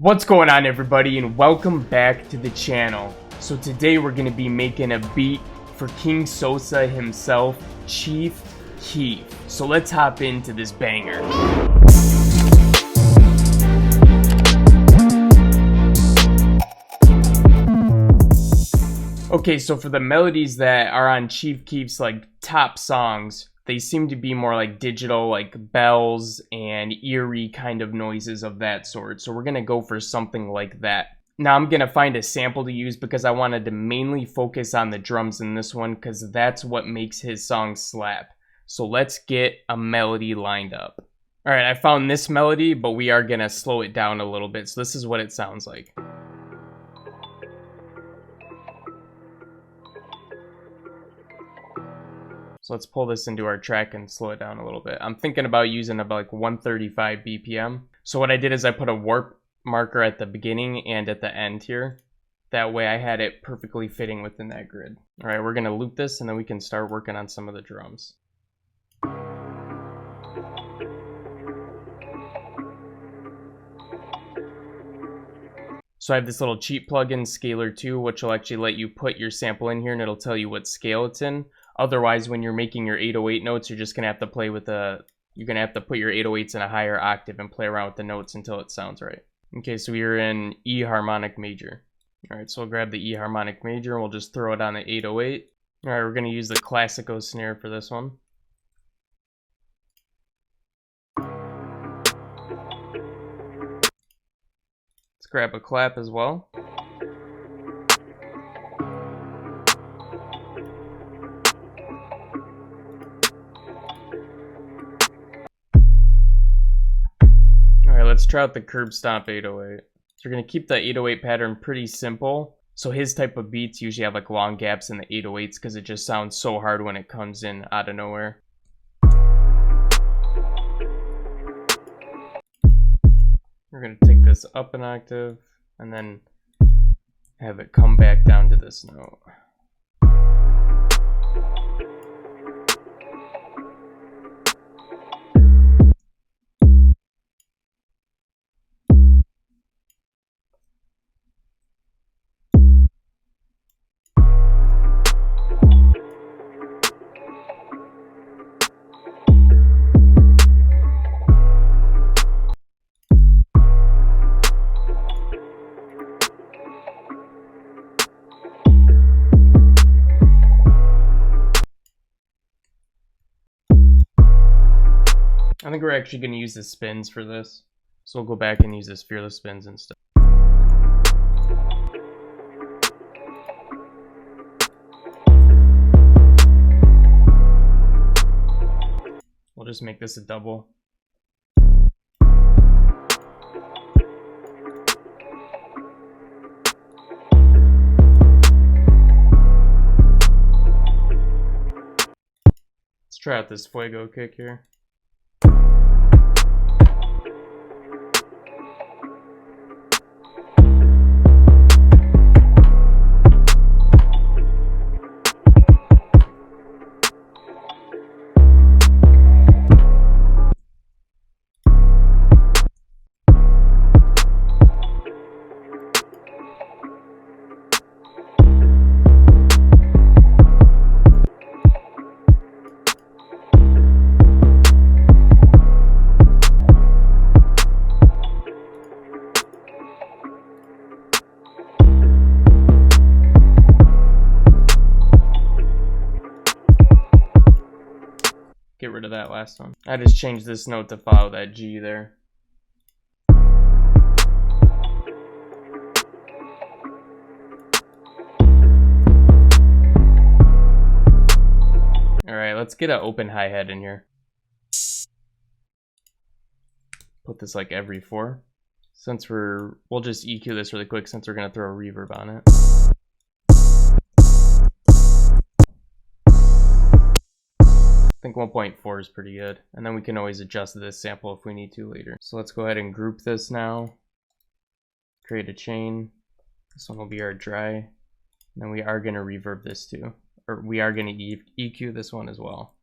What's going on, everybody, and welcome back to the channel. So today we're going to be making a beat for King Sosa himself, Cheif Keef. So let's hop into this banger. Okay, so for the melodies that are on Cheif Keef's top songs, they seem to be more like digital, like bells and eerie kind of noises of that sort. So we're gonna go for something like that. Now I'm gonna find a sample to use because I wanted to mainly focus on the drums in this one because that's what makes his song slap. So let's get a melody lined up. All right, I found this melody, but we are gonna slow it down a little bit. So this is what it sounds like. So let's pull this into our track and slow it down a little bit. I'm thinking about using about like 135 BPM. So what I did is I put a warp marker at the beginning and at the end here. That way I had it perfectly fitting within that grid. All right, we're gonna loop this and then we can start working on some of the drums. So I have this little cheap plugin, Scaler 2, which will actually let you put your sample in here and it'll tell you what scale it's in. Otherwise, when you're making your 808 notes, you're just gonna have to play with you're gonna have to put your 808s in a higher octave and play around with the notes until it sounds right. Okay, so we're in E harmonic major. All right, so we'll grab the E harmonic major and we'll just throw it on the 808. All right, we're gonna use the classico snare for this one. Let's grab a clap as well. Let's try out the curb stomp 808. So we're going to keep the 808 pattern pretty simple. So his type of beats usually have like long gaps in the 808s because it just sounds so hard when it comes in out of nowhere. We're going to take this up an octave and then have it come back down to this note. I think we're actually going to use the spins for this. So we'll go back and use this Fearless spins instead. We'll just make this a double. Let's try out this Fuego kick here. Get rid of that last one. I just changed this note to follow that G there. Alright, let's get an open hi-hat in here. Put this like every 4. Since we'll just EQ this really quick since we're gonna throw a reverb on it. I think 1.4 is pretty good, and then we can always adjust this sample if we need to later. So let's go ahead and group this now. Create a chain. This one will be our dry. And then we are going to reverb this too, or we are going to EQ this one as well.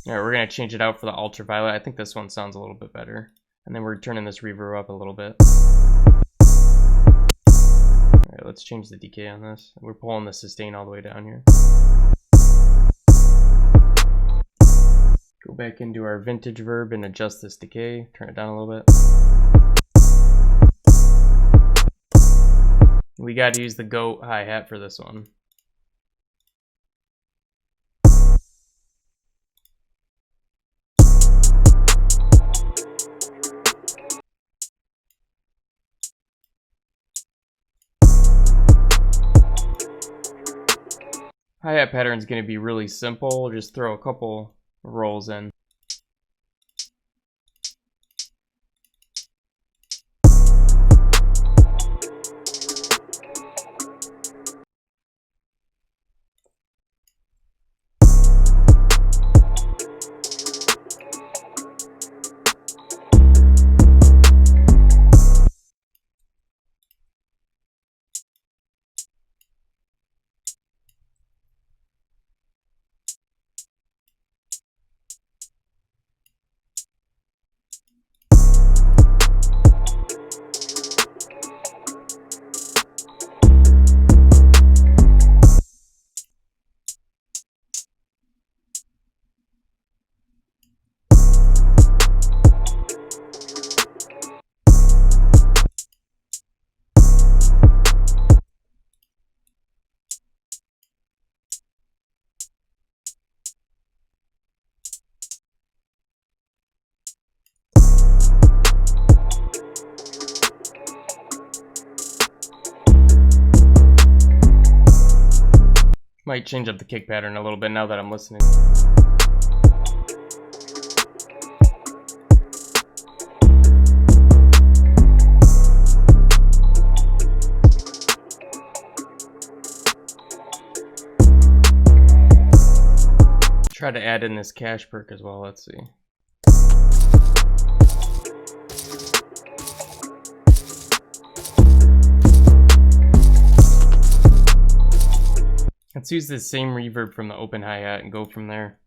Alright, we're going to change it out for the ultraviolet. I think this one sounds a little bit better. And then we're turning this reverb up a little bit. Alright, let's change the decay on this. We're pulling the sustain all the way down here. Go back into our vintage verb and adjust this decay. Turn it down a little bit. We got to use the goat hi-hat for this one. Hi-hat pattern is going to be really simple. Just throw a couple rolls in. Might change up the kick pattern a little bit now that I'm listening. Try to add in this cash perk as well, let's see. Let's use the same reverb from the open hi-hat and go from there.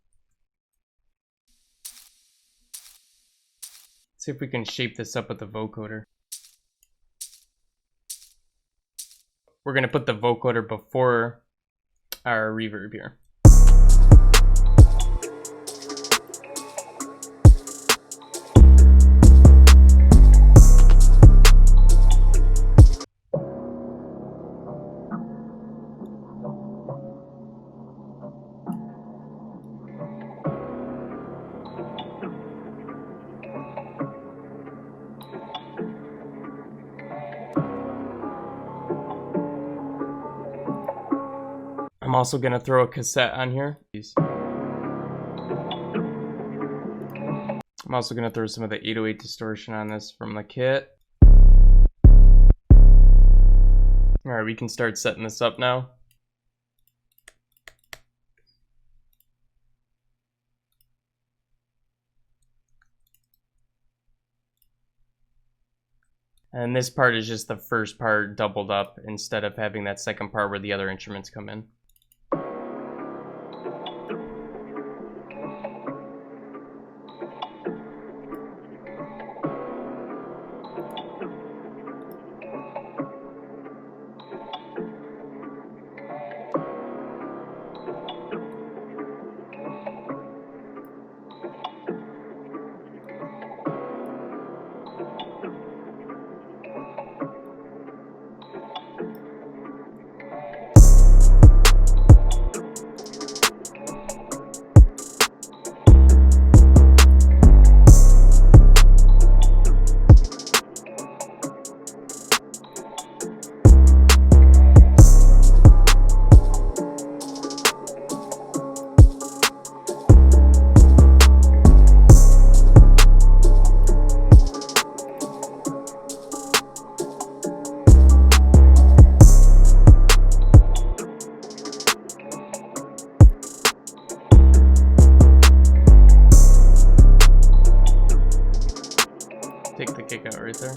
See if we can shape this up with the vocoder. We're going to put the vocoder before our reverb here. I'm also going to throw a cassette on here. I'm also going to throw some of the 808 distortion on this from the kit. Alright, we can start setting this up now. And this part is just the first part doubled up instead of having that second part where the other instruments come in. Take the kick out right there.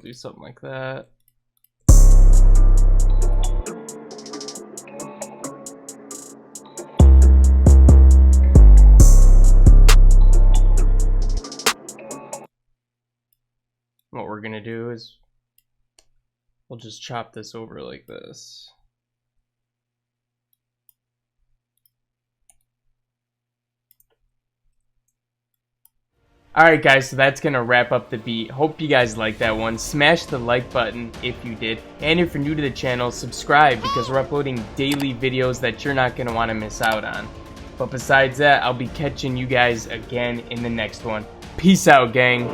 do something like that. What we're gonna do is we'll just chop this over like this. Alright guys, so that's gonna wrap up the beat. Hope you guys liked that one. Smash the like button if you did. And if you're new to the channel, subscribe because we're uploading daily videos that you're not gonna want to miss out on. But besides that, I'll be catching you guys again in the next one. Peace out, gang.